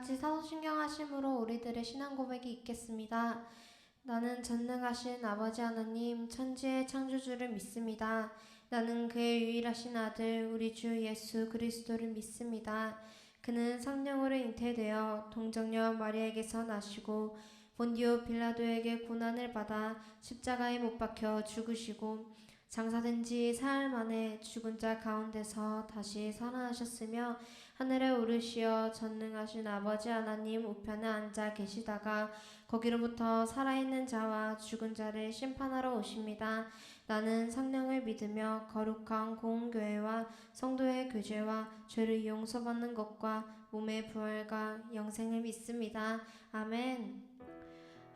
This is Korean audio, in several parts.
같이 사도신경하심으로 우리들의 신앙 고백이 있겠습니다. 나는 전능하신 아버지 하나님 천지의 창조주를 믿습니다. 나는 그의 유일하신 아들 우리 주 예수 그리스도를 믿습니다. 그는 성령으로 잉태되어 동정녀 마리아에게서 나시고 본디오 빌라도에게 고난을 받아 십자가에 못 박혀 죽으시고 장사된 지 사흘 만에 죽은 자 가운데서 다시 살아나셨으며 하늘에 오르시어 전능하신 아버지 하나님 우편에 앉아 계시다가 거기로부터 살아있는 자와 죽은 자를 심판하러 오십니다. 나는 성령을 믿으며 거룩한 공교회와 성도의 교제와 죄를 용서받는 것과 몸의 부활과 영생을 믿습니다. 아멘.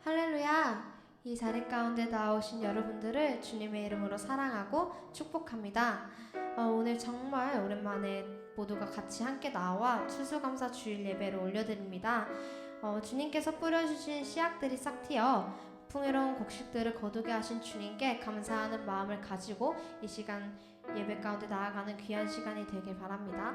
할렐루야! 이 자리 가운데 나오신 여러분들을 주님의 이름으로 사랑하고 축복합니다. 오늘 정말 오랜만에 모두가 같이 함께 나와 추수감사 주일 예배를 올려드립니다. 주님께서 뿌려주신 씨앗들이 싹 튀어 풍요로운 곡식들을 거두게 하신 주님께 감사하는 마음을 가지고 이 시간 예배 가운데 나아가는 귀한 시간이 되길 바랍니다.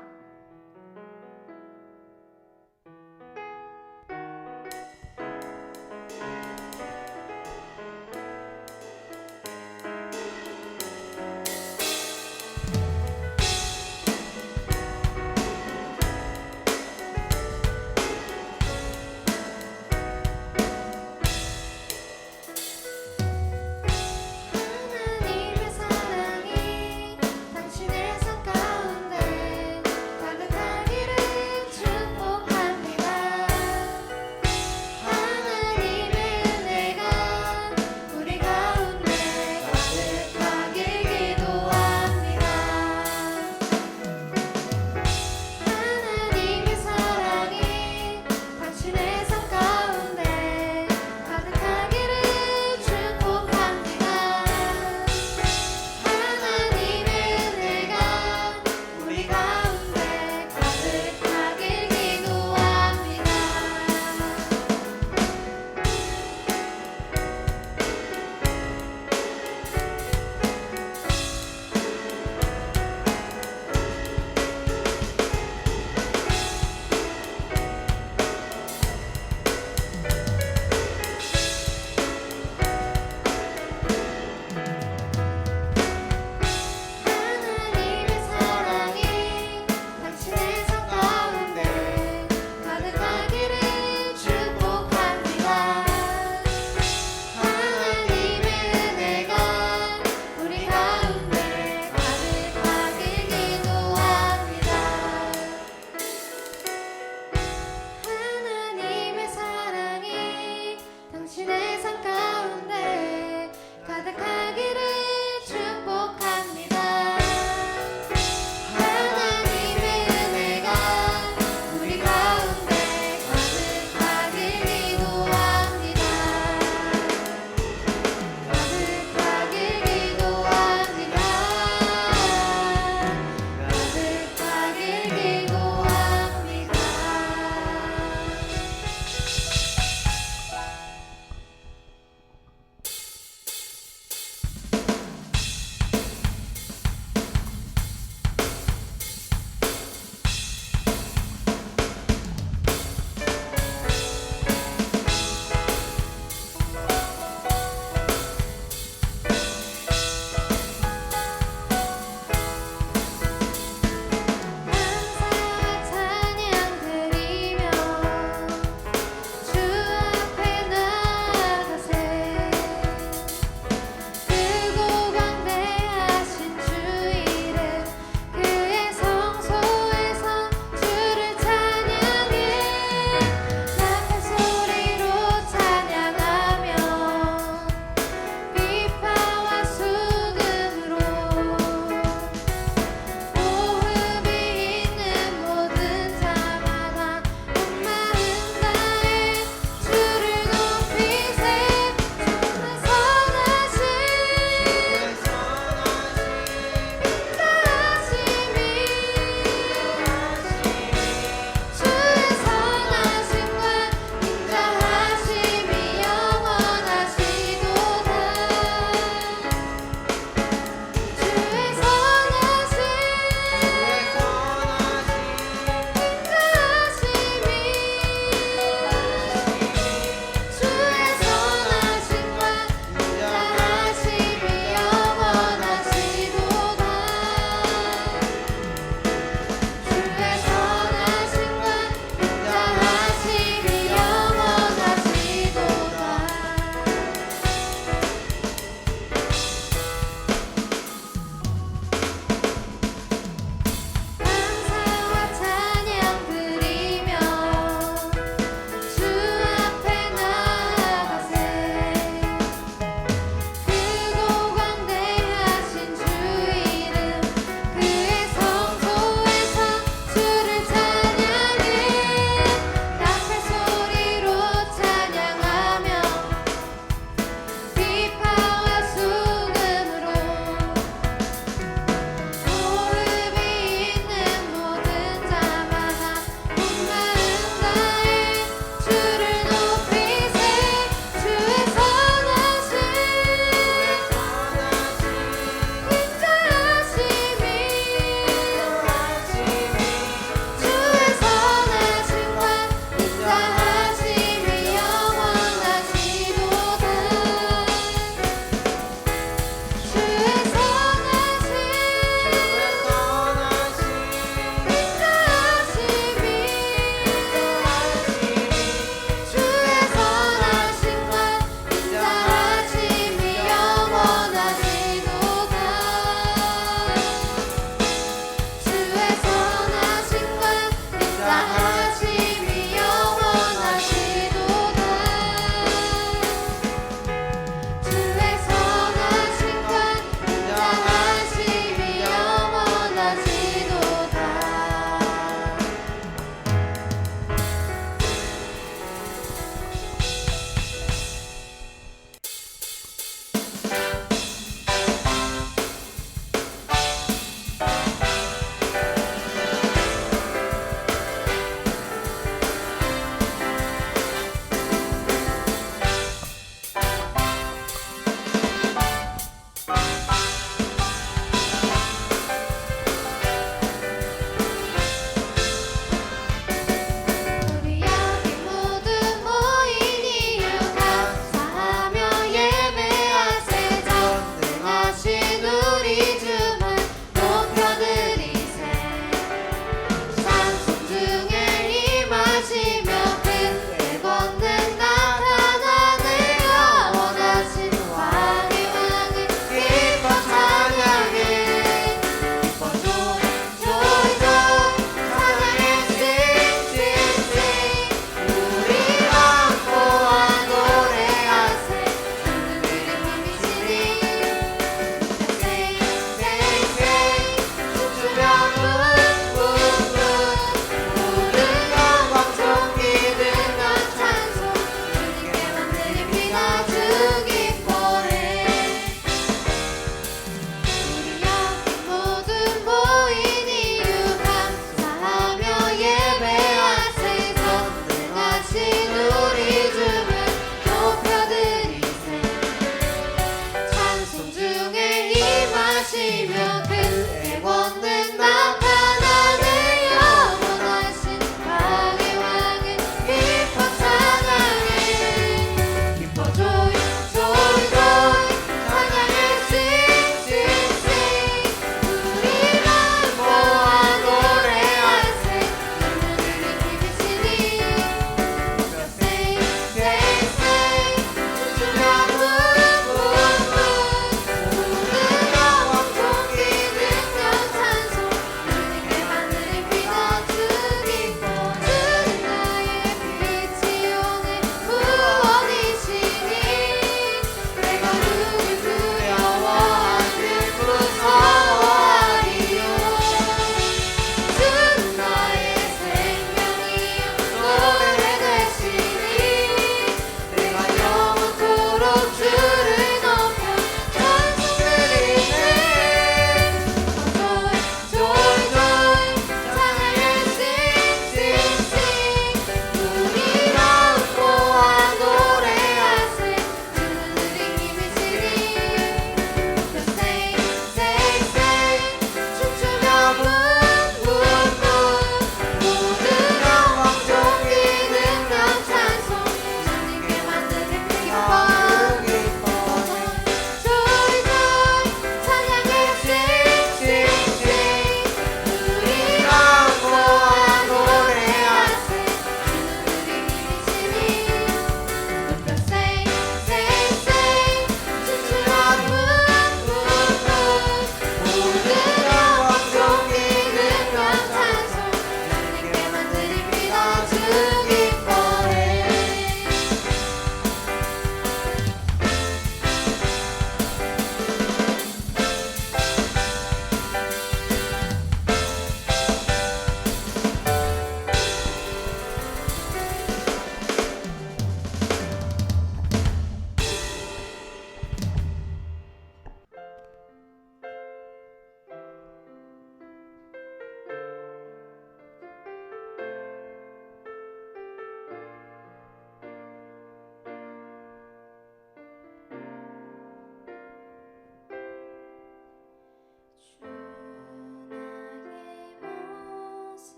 하나님의 사랑이 당신의 삶 가운데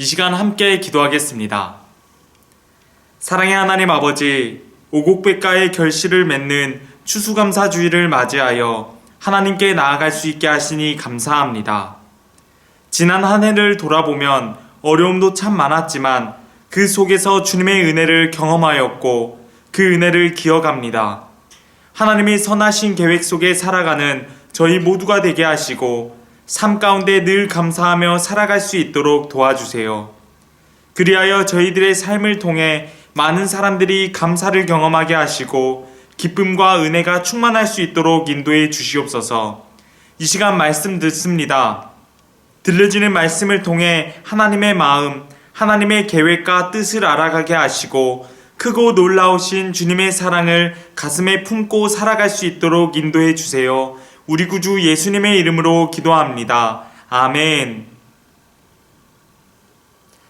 이 시간 함께 기도하겠습니다. 사랑의 하나님 아버지, 오곡백가의 결실을 맺는 추수감사주의를 맞이하여 하나님께 나아갈 수 있게 하시니 감사합니다. 지난 한 해를 돌아보면 어려움도 참 많았지만 그 속에서 주님의 은혜를 경험하였고 그 은혜를 기억합니다. 하나님이 선하신 계획 속에 살아가는 저희 모두가 되게 하시고 삶 가운데 늘 감사하며 살아갈 수 있도록 도와주세요. 그리하여 저희들의 삶을 통해 많은 사람들이 감사를 경험하게 하시고 기쁨과 은혜가 충만할 수 있도록 인도해 주시옵소서. 이 시간 말씀 듣습니다. 들려지는 말씀을 통해 하나님의 마음, 하나님의 계획과 뜻을 알아가게 하시고 크고 놀라우신 주님의 사랑을 가슴에 품고 살아갈 수 있도록 인도해 주세요. 우리 구주 예수님의 이름으로 기도합니다. 아멘.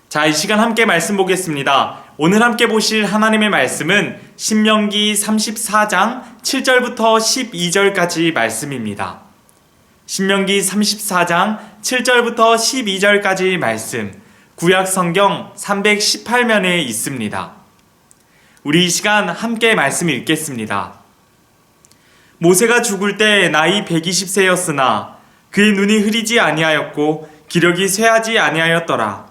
자, 이 시간 함께 말씀 보겠습니다. 오늘 함께 보실 하나님의 말씀은 신명기 34장 7절부터 12절까지 말씀입니다. 신명기 34장 7절부터 12절까지 말씀, 구약 성경 318면에 있습니다. 우리 이 시간 함께 말씀 읽겠습니다. 모세가 죽을 때 나이 120세였으나 그의 눈이 흐리지 아니하였고 기력이 쇠하지 아니하였더라.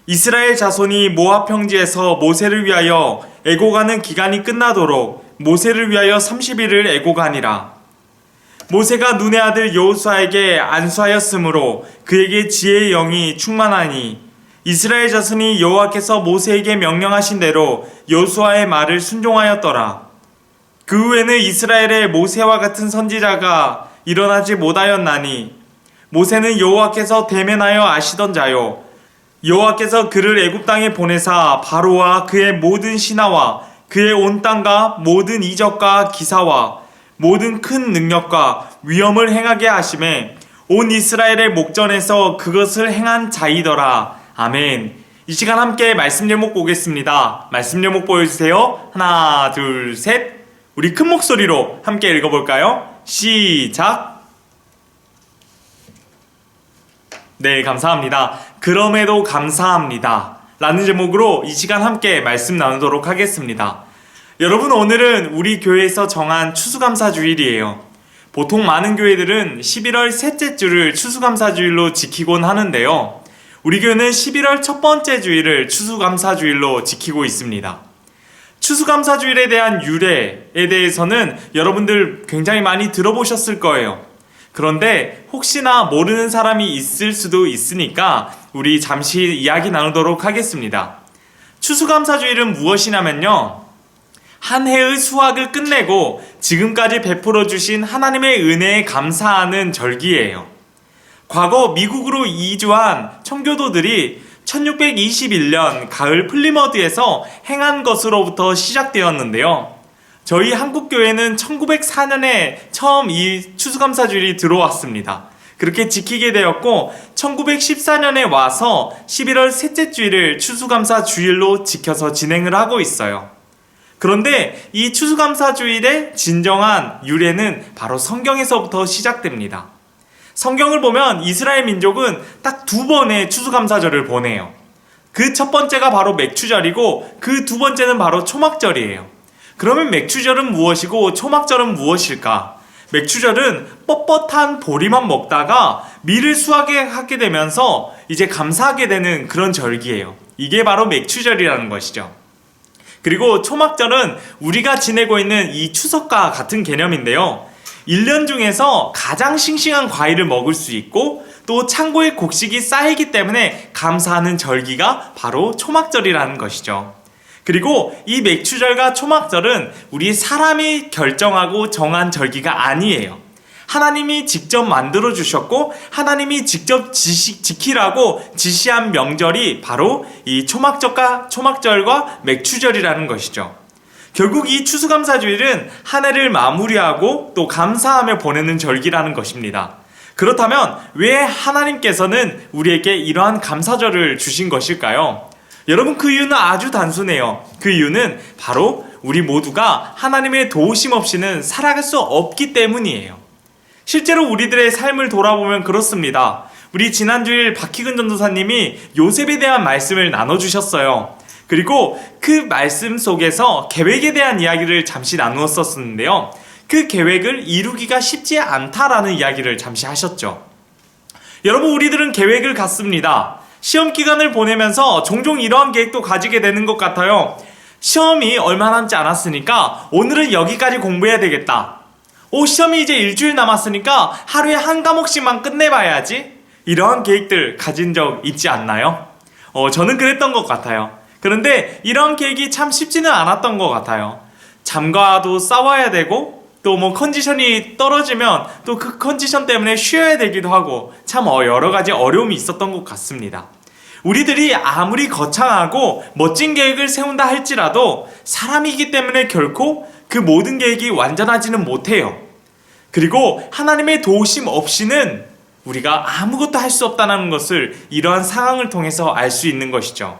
이스라엘 자손이 모압 평지에서 모세를 위하여 애고가는 기간이 끝나도록 모세를 위하여 30일을 애고가니라. 모세가 눈의 아들 여호수아에게 안수하였으므로 그에게 지혜의 영이 충만하니 이스라엘 자손이 여호와께서 모세에게 명령하신 대로 여호수아의 말을 순종하였더라. 그 후에는 이스라엘의 모세와 같은 선지자가 일어나지 못하였나니 모세는 여호와께서 대면하여 아시던 자요 여호와께서 그를 애굽 땅에 보내사 바로와 그의 모든 신하와 그의 온 땅과 모든 이적과 기사와 모든 큰 능력과 위엄을 행하게 하심에 온 이스라엘의 목전에서 그것을 행한 자이더라. 아멘. 이 시간 함께 말씀 제목 보겠습니다. 말씀 제목 보여주세요. 하나, 둘, 셋. 우리 큰 목소리로 함께 읽어볼까요? 시작! 네, 감사합니다. 그럼에도 감사합니다 라는 제목으로 이 시간 함께 말씀 나누도록 하겠습니다. 여러분, 오늘은 우리 교회에서 정한 추수감사주일이에요. 보통 많은 교회들은 11월 셋째 주를 추수감사주일로 지키곤 하는데요. 우리 교회는 11월 첫 번째 주일을 추수감사주일로 지키고 있습니다. 추수감사주일에 대한 유래에 대해서는 여러분들 굉장히 많이 들어보셨을 거예요. 그런데 혹시나 모르는 사람이 있을 수도 있으니까 우리 잠시 이야기 나누도록 하겠습니다. 추수감사주일은 무엇이냐면요, 한 해의 수확을 끝내고 지금까지 베풀어 주신 하나님의 은혜에 감사하는 절기예요. 과거 미국으로 이주한 청교도들이 1621년 가을 플리머드에서 행한 것으로부터 시작되었는데요. 저희 한국교회는 1904년에 처음 이 추수감사주일이 들어왔습니다. 그렇게 지키게 되었고 1914년에 와서 11월 셋째 주일을 추수감사주일로 지켜서 진행을 하고 있어요. 그런데 이 추수감사주일의 진정한 유래는 바로 성경에서부터 시작됩니다. 성경을 보면 이스라엘 민족은 딱 두 번의 추수감사절을 보내요. 그 첫 번째가 바로 맥추절이고 그 두 번째는 바로 초막절이에요. 그러면 맥추절은 무엇이고 초막절은 무엇일까? 맥추절은 뻣뻣한 보리만 먹다가 밀을 수확하게 되면서 이제 감사하게 되는 그런 절기예요. 이게 바로 맥추절이라는 것이죠. 그리고 초막절은 우리가 지내고 있는 이 추석과 같은 개념인데요. 1년 중에서 가장 싱싱한 과일을 먹을 수 있고 또 창고에 곡식이 쌓이기 때문에 감사하는 절기가 바로 초막절이라는 것이죠. 그리고 이 맥추절과 초막절은 우리 사람이 결정하고 정한 절기가 아니에요. 하나님이 직접 만들어 주셨고 하나님이 직접 지키라고 지시한 명절이 바로 이 초막절과 맥추절이라는 것이죠. 결국 이 추수감사주일은 한 해를 마무리하고 또 감사하며 보내는 절기라는 것입니다. 그렇다면 왜 하나님께서는 우리에게 이러한 감사절을 주신 것일까요? 여러분, 그 이유는 아주 단순해요. 그 이유는 바로 우리 모두가 하나님의 도우심 없이는 살아갈 수 없기 때문이에요. 실제로 우리들의 삶을 돌아보면 그렇습니다. 우리 지난주일 박희근 전도사님이 요셉에 대한 말씀을 나눠주셨어요. 그리고 그 말씀 속에서 계획에 대한 이야기를 잠시 나누었었는데요. 그 계획을 이루기가 쉽지 않다라는 이야기를 잠시 하셨죠. 여러분, 우리들은 계획을 갖습니다. 시험 기간을 보내면서 종종 이러한 계획도 가지게 되는 것 같아요. 시험이 얼마 남지 않았으니까 오늘은 여기까지 공부해야 되겠다. 시험이 이제 일주일 남았으니까 하루에 한 과목씩만 끝내봐야지. 이러한 계획들 가진 적 있지 않나요? 저는 그랬던 것 같아요. 그런데 이런 계획이 참 쉽지는 않았던 것 같아요. 잠과도 싸워야 되고 또 컨디션이 떨어지면 또 그 컨디션 때문에 쉬어야 되기도 하고 참 여러 가지 어려움이 있었던 것 같습니다. 우리들이 아무리 거창하고 멋진 계획을 세운다 할지라도 사람이기 때문에 결코 그 모든 계획이 완전하지는 못해요. 그리고 하나님의 도우심 없이는 우리가 아무것도 할 수 없다는 것을 이러한 상황을 통해서 알 수 있는 것이죠.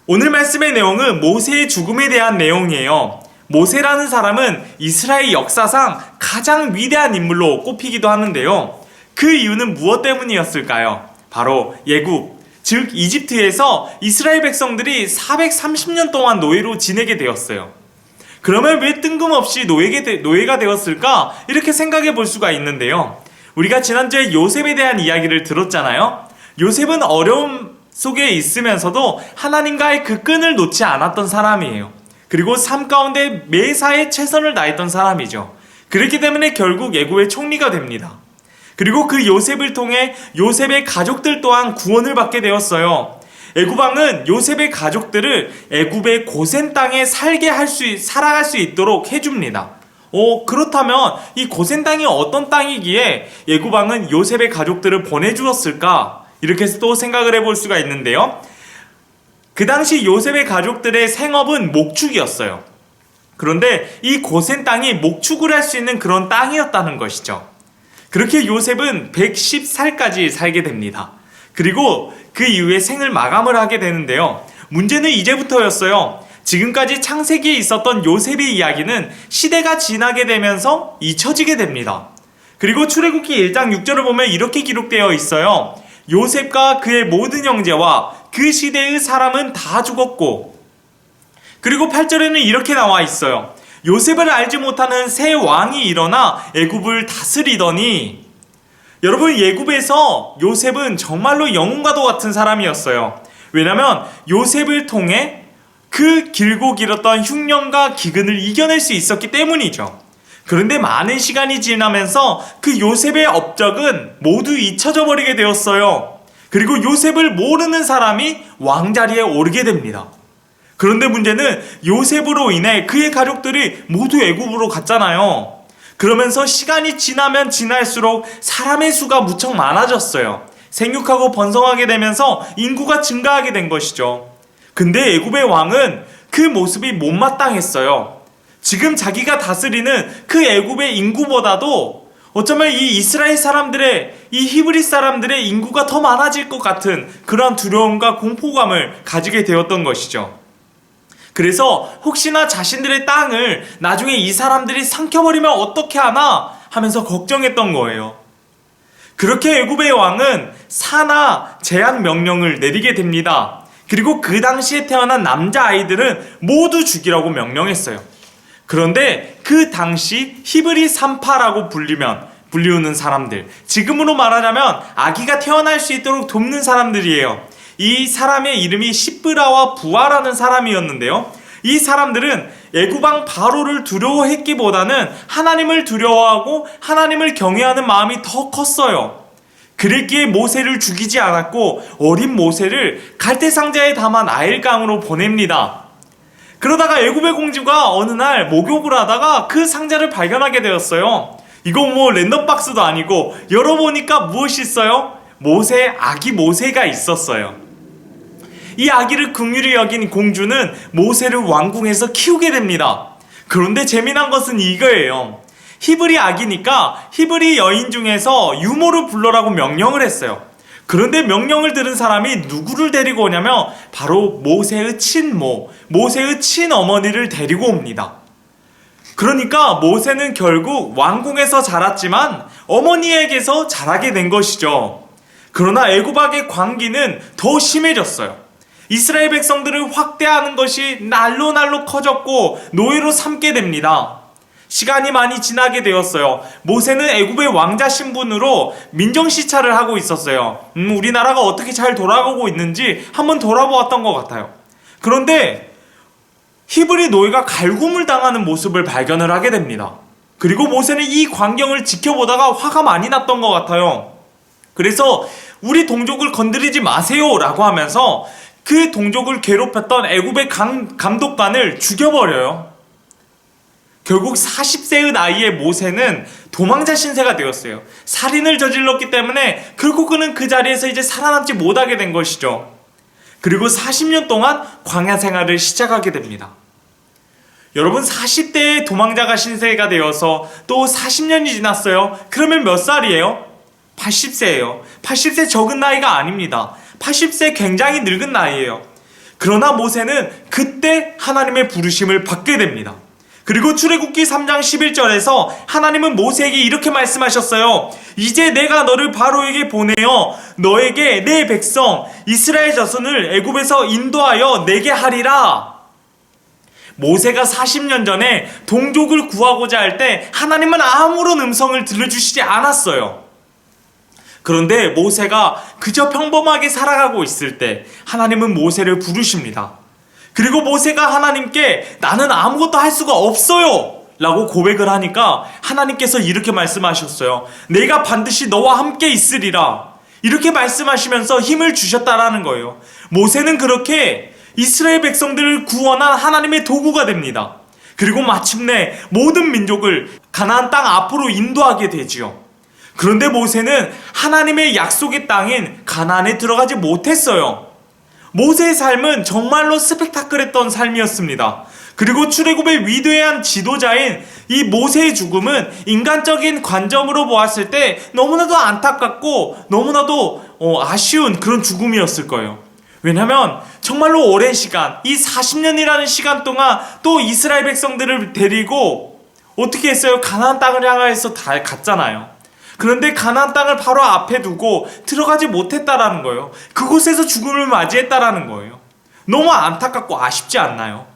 오늘 말씀의 내용은 모세의 죽음에 대한 내용이에요. 모세라는 사람은 이스라엘 역사상 가장 위대한 인물로 꼽히기도 하는데요. 그 이유는 무엇 때문이었을까요? 바로 예굽, 즉 이집트에서 이스라엘 백성들이 430년 동안 노예로 지내게 되었어요. 그러면 왜 뜬금없이 노예가 되었을까? 이렇게 생각해 볼 수가 있는데요. 우리가 지난주에 요셉에 대한 이야기를 들었잖아요. 요셉은 어려움 속에 있으면서도 하나님과의 그 끈을 놓지 않았던 사람이에요. 그리고 삶 가운데 매사에 최선을 다했던 사람이죠. 그렇기 때문에 결국 애굽의 총리가 됩니다. 그리고 그 요셉을 통해 요셉의 가족들 또한 구원을 받게 되었어요. 애굽 왕은 요셉의 가족들을 애굽의 고센 땅에 살아갈 수 있도록 해줍니다. 그렇다면 이 고센 땅이 어떤 땅이기에 애굽 왕은 요셉의 가족들을 보내주었을까? 이렇게 또 생각을 해볼 수가 있는데요. 그 당시 요셉의 가족들의 생업은 목축이었어요. 그런데 이 고센 땅이 목축을 할 수 있는 그런 땅이었다는 것이죠. 그렇게 요셉은 110살까지 살게 됩니다. 그리고 그 이후에 생을 마감을 하게 되는데요. 문제는 이제부터였어요. 지금까지 창세기에 있었던 요셉의 이야기는 시대가 지나게 되면서 잊혀지게 됩니다. 그리고 출애굽기 1장 6절을 보면 이렇게 기록되어 있어요. 요셉과 그의 모든 형제와 그 시대의 사람은 다 죽었고, 그리고 8절에는 이렇게 나와 있어요. 요셉을 알지 못하는 새 왕이 일어나 애굽을 다스리더니, 여러분, 애굽에서 요셉은 정말로 영웅과도 같은 사람이었어요. 왜냐하면 요셉을 통해 그 길고 길었던 흉년과 기근을 이겨낼 수 있었기 때문이죠. 그런데 많은 시간이 지나면서 그 요셉의 업적은 모두 잊혀져 버리게 되었어요. 그리고 요셉을 모르는 사람이 왕자리에 오르게 됩니다. 그런데 문제는 요셉으로 인해 그의 가족들이 모두 애굽으로 갔잖아요. 그러면서 시간이 지나면 지날수록 사람의 수가 무척 많아졌어요. 생육하고 번성하게 되면서 인구가 증가하게 된 것이죠. 근데 애굽의 왕은 그 모습이 못마땅했어요. 지금 자기가 다스리는 그 애굽의 인구보다도 어쩌면 이 이스라엘 사람들의, 이 히브리 사람들의 인구가 더 많아질 것 같은 그런 두려움과 공포감을 가지게 되었던 것이죠. 그래서 혹시나 자신들의 땅을 나중에 이 사람들이 삼켜버리면 어떻게 하나 하면서 걱정했던 거예요. 그렇게 애굽의 왕은 산하 제한 명령을 내리게 됩니다. 그리고 그 당시에 태어난 남자아이들은 모두 죽이라고 명령했어요. 그런데 그 당시 히브리 산파라고 불리우는 사람들, 지금으로 말하자면 아기가 태어날 수 있도록 돕는 사람들이에요. 이 사람의 이름이 시브라와 부아라는 사람이었는데요. 이 사람들은 애굽왕 바로를 두려워했기보다는 하나님을 두려워하고 하나님을 경외하는 마음이 더 컸어요. 그랬기에 모세를 죽이지 않았고 어린 모세를 갈대상자에 담아 나일강으로 보냅니다. 그러다가 애굽의 공주가 어느 날 목욕을 하다가 그 상자를 발견하게 되었어요. 이거 랜덤박스도 아니고 열어보니까 무엇이 있어요? 아기 모세가 있었어요. 이 아기를 긍휼히 여긴 공주는 모세를 왕궁에서 키우게 됩니다. 그런데 재미난 것은 이거예요. 히브리 아기니까 히브리 여인 중에서 유모를 불러라고 명령을 했어요. 그런데 명령을 들은 사람이 누구를 데리고 오냐면 바로 모세의 친모, 모세의 친어머니를 데리고 옵니다. 그러니까 모세는 결국 왕궁에서 자랐지만 어머니에게서 자라게 된 것이죠. 그러나 애굽의 광기는 더 심해졌어요. 이스라엘 백성들을 확대하는 것이 날로 날로 커졌고 노예로 삼게 됩니다. 시간이 많이 지나게 되었어요. 모세는 애굽의 왕자 신분으로 민정시찰을 하고 있었어요. 우리나라가 어떻게 잘 돌아가고 있는지 한번 돌아보았던 것 같아요. 그런데 히브리 노예가 갈굼을 당하는 모습을 발견을 하게 됩니다. 그리고 모세는 이 광경을 지켜보다가 화가 많이 났던 것 같아요. 그래서 우리 동족을 건드리지 마세요 라고 하면서 그 동족을 괴롭혔던 애굽의 감독관을 죽여버려요. 결국 40세의 나이에 모세는 도망자 신세가 되었어요. 살인을 저질렀기 때문에 결국은 그 자리에서 이제 살아남지 못하게 된 것이죠. 그리고 40년 동안 광야 생활을 시작하게 됩니다. 여러분, 40대에 도망자가 신세가 되어서 또 40년이 지났어요. 그러면 몇 살이에요? 80세예요. 80세 적은 나이가 아닙니다. 80세 굉장히 늙은 나이예요. 그러나 모세는 그때 하나님의 부르심을 받게 됩니다. 그리고 출애굽기 3장 11절에서 하나님은 모세에게 이렇게 말씀하셨어요. 이제 내가 너를 바로에게 보내어 너에게 내 백성 이스라엘 자손을 애굽에서 인도하여 내게 하리라. 모세가 40년 전에 동족을 구하고자 할 때 하나님은 아무런 음성을 들려주시지 않았어요. 그런데 모세가 그저 평범하게 살아가고 있을 때 하나님은 모세를 부르십니다. 그리고 모세가 하나님께 나는 아무것도 할 수가 없어요 라고 고백을 하니까 하나님께서 이렇게 말씀하셨어요. 내가 반드시 너와 함께 있으리라. 이렇게 말씀하시면서 힘을 주셨다라는 거예요. 모세는 그렇게 이스라엘 백성들을 구원한 하나님의 도구가 됩니다. 그리고 마침내 모든 민족을 가나안 땅 앞으로 인도하게 되지요. 그런데 모세는 하나님의 약속의 땅인 가나안에 들어가지 못했어요. 모세의 삶은 정말로 스펙타클했던 삶이었습니다. 그리고 출애굽의 위대한 지도자인 이 모세의 죽음은 인간적인 관점으로 보았을 때 너무나도 안타깝고 너무나도 아쉬운 그런 죽음이었을 거예요. 왜냐하면 정말로 오랜 시간, 이 40년이라는 시간 동안 또 이스라엘 백성들을 데리고 어떻게 했어요? 가나안 땅을 향해서 다 갔잖아요. 그런데 가나안 땅을 바로 앞에 두고 들어가지 못했다라는 거예요. 그곳에서 죽음을 맞이했다라는 거예요. 너무 안타깝고 아쉽지 않나요?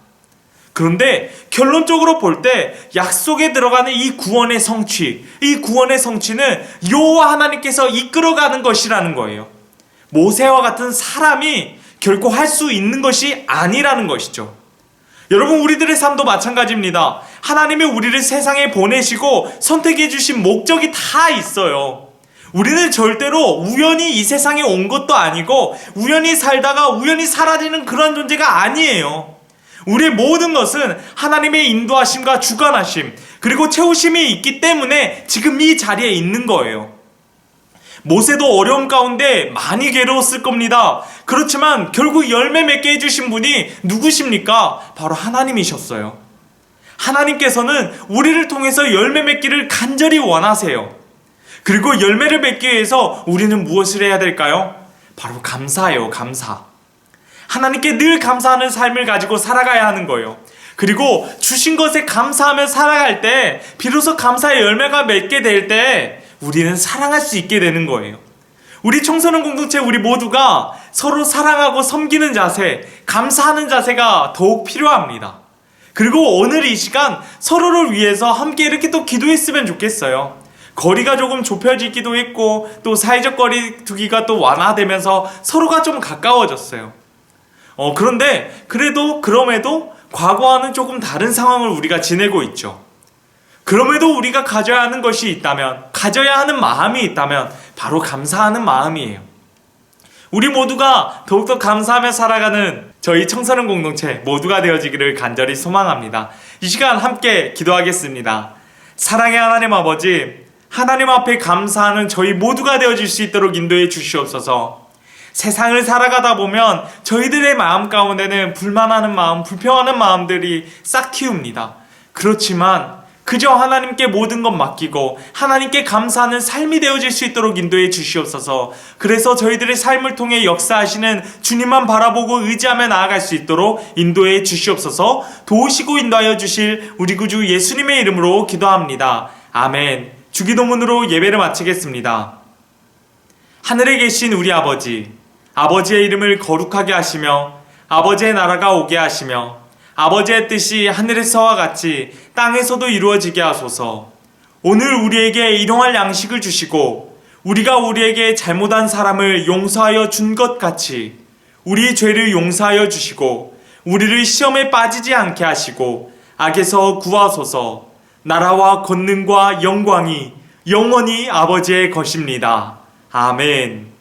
그런데 결론적으로 볼 때 약속에 들어가는 이 구원의 성취, 이 구원의 성취는 여호와 하나님께서 이끌어가는 것이라는 거예요. 모세와 같은 사람이 결코 할 수 있는 것이 아니라는 것이죠. 여러분, 우리들의 삶도 마찬가지입니다. 하나님이 우리를 세상에 보내시고 선택해 주신 목적이 다 있어요. 우리는 절대로 우연히 이 세상에 온 것도 아니고 우연히 살다가 우연히 사라지는 그런 존재가 아니에요. 우리의 모든 것은 하나님의 인도하심과 주관하심 그리고 채우심이 있기 때문에 지금 이 자리에 있는 거예요. 모세도 어려움 가운데 많이 괴로웠을 겁니다. 그렇지만 결국 열매 맺게 해주신 분이 누구십니까? 바로 하나님이셨어요. 하나님께서는 우리를 통해서 열매 맺기를 간절히 원하세요. 그리고 열매를 맺기 위해서 우리는 무엇을 해야 될까요? 바로 감사해요. 감사. 하나님께 늘 감사하는 삶을 가지고 살아가야 하는 거예요. 그리고 주신 것에 감사하며 살아갈 때 비로소 감사의 열매가 맺게 될 때 우리는 사랑할 수 있게 되는 거예요. 우리 청소년 공동체 우리 모두가 서로 사랑하고 섬기는 자세, 감사하는 자세가 더욱 필요합니다. 그리고 오늘 이 시간 서로를 위해서 함께 이렇게 또 기도했으면 좋겠어요. 거리가 조금 좁혀지기도 했고 또 사회적 거리 두기가 또 완화되면서 서로가 좀 가까워졌어요. 그런데 그럼에도 과거와는 조금 다른 상황을 우리가 지내고 있죠. 그럼에도 우리가 가져야 하는 것이 있다면, 가져야 하는 마음이 있다면 바로 감사하는 마음이에요. 우리 모두가 더욱더 감사하며 살아가는 저희 청소년 공동체 모두가 되어지기를 간절히 소망합니다. 이 시간 함께 기도하겠습니다. 사랑의 하나님 아버지, 하나님 앞에 감사하는 저희 모두가 되어질 수 있도록 인도해 주시옵소서. 세상을 살아가다 보면 저희들의 마음 가운데는 불만하는 마음, 불평하는 마음들이 싹 틔웁니다. 그렇지만 그저 하나님께 모든 것 맡기고 하나님께 감사하는 삶이 되어질 수 있도록 인도해 주시옵소서. 그래서 저희들의 삶을 통해 역사하시는 주님만 바라보고 의지하며 나아갈 수 있도록 인도해 주시옵소서. 도우시고 인도하여 주실 우리 구주 예수님의 이름으로 기도합니다. 아멘. 주기도문으로 예배를 마치겠습니다. 하늘에 계신 우리 아버지, 아버지의 이름을 거룩하게 하시며 아버지의 나라가 오게 하시며 아버지의 뜻이 하늘에서와 같이 땅에서도 이루어지게 하소서. 오늘 우리에게 일용할 양식을 주시고 우리가 우리에게 잘못한 사람을 용서하여 준 것 같이 우리 죄를 용서하여 주시고 우리를 시험에 빠지지 않게 하시고 악에서 구하소서. 나라와 권능과 영광이 영원히 아버지의 것입니다. 아멘.